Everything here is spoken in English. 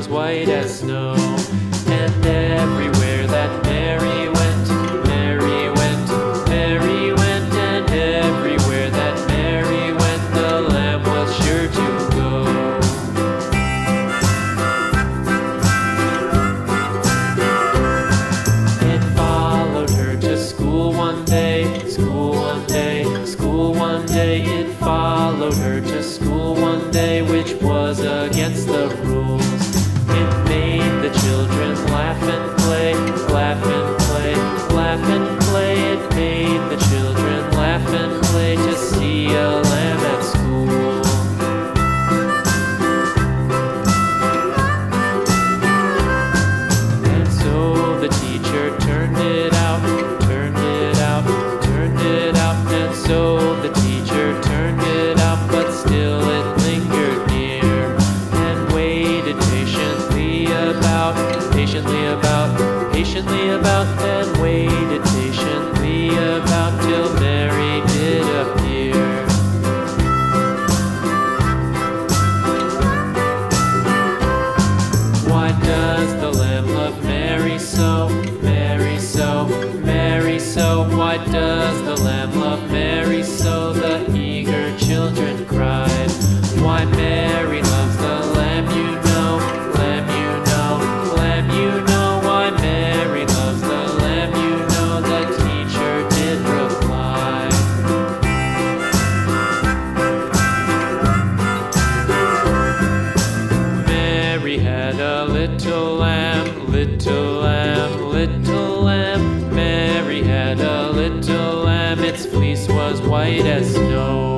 white as snow. And everywhere that Mary went, Mary went, Mary went, and everywhere that Mary went, the lamb was sure to go. It followed her to school one day, school one day, school one day. It followed her to school one day, which was against the rules. It made the children laugh and play, laugh and play, laugh and play. It made the children laugh and play to see a lamb at school. And so the teacher turned it out, turned it out, turned it out. And so the teacher turned it out, but still it lingered near and waited patiently about, and waited patiently about till Mary did appear. Why does the lamb love Mary so, Mary so, Mary so? Why does the lamb love Mary so? The eager children cried. Why Mary loves the lamb, you know, lamb, you know, lamb, you know. Why Mary loves the lamb, you know, the teacher did reply. Mary had a little lamb, little lamb, little lamb. Mary had a little lamb, its fleece was white as snow.